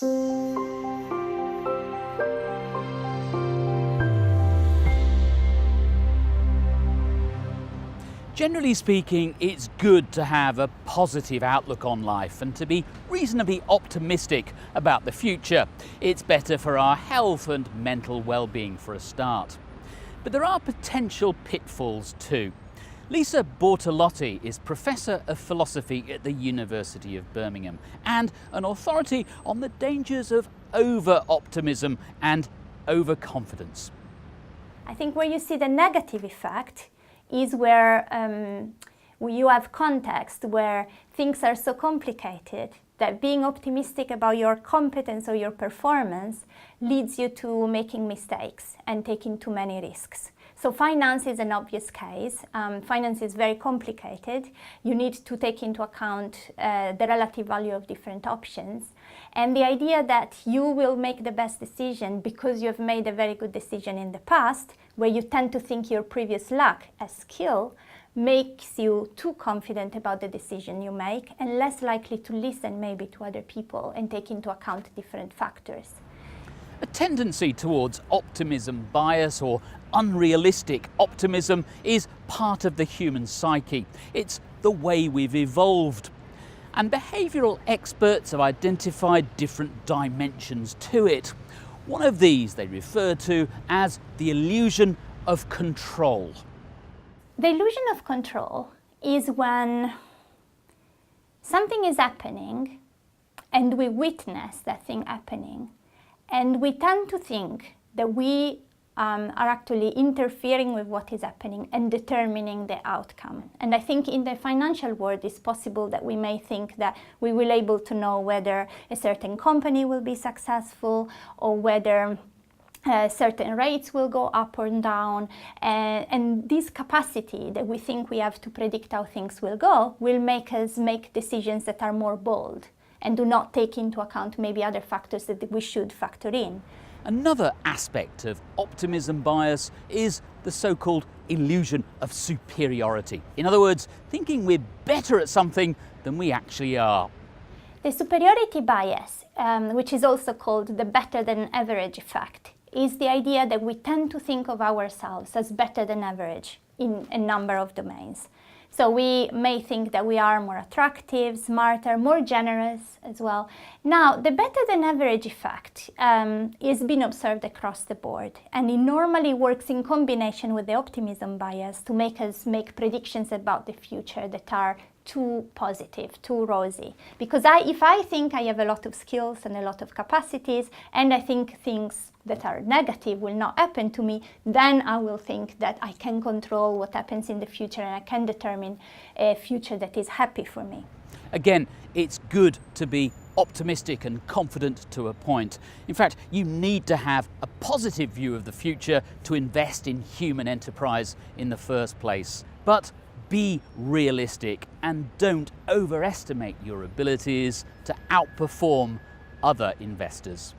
Generally speaking, it's good to have a positive outlook on life and to be reasonably optimistic about the future. It's better for our health and mental well-being for a start. But there are potential pitfalls too. Lisa Bortolotti is Professor of Philosophy at the University of Birmingham and an authority on the dangers of over-optimism and overconfidence. I think where you see the negative effect is where you have context where things are so complicated that being optimistic about your competence or your performance leads you to making mistakes and taking too many risks. So finance is an obvious case. Finance is very complicated. You need to take into account the relative value of different options. And the idea that you will make the best decision because you have made a very good decision in the past, where you tend to think your previous luck as skill, makes you too confident about the decision you make and less likely to listen maybe to other people and take into account different factors. A tendency towards optimism bias or unrealistic optimism is part of the human psyche. It's the way we've evolved. And behavioural experts have identified different dimensions to it. One of these they refer to as the illusion of control. The illusion of control is when something is happening and we witness that thing happening, and we tend to think that we are actually interfering with what is happening and determining the outcome. And I think in the financial world it's possible that we may think that we will be able to know whether a certain company will be successful or whether certain rates will go up or down, and this capacity that we think we have to predict how things will go will make us make decisions that are more bold and do not take into account maybe other factors that we should factor in. Another aspect of optimism bias is the so-called illusion of superiority. In other words, thinking we're better at something than we actually are. The superiority bias, which is also called the better than average effect, is the idea that we tend to think of ourselves as better than average in a number of domains. So we may think that we are more attractive, smarter, more generous as well. Now, the better than average effect is being observed across the board, and it normally works in combination with the optimism bias to make us make predictions about the future that are too positive, too rosy. Because if I think I have a lot of skills and a lot of capacities, and I think things that are negative will not happen to me, then I will think that I can control what happens in the future and I can determine a future that is happy for me. Again, it's good to be optimistic and confident to a point. In fact, you need to have a positive view of the future to invest in human enterprise in the first place. But be realistic and don't overestimate your abilities to outperform other investors.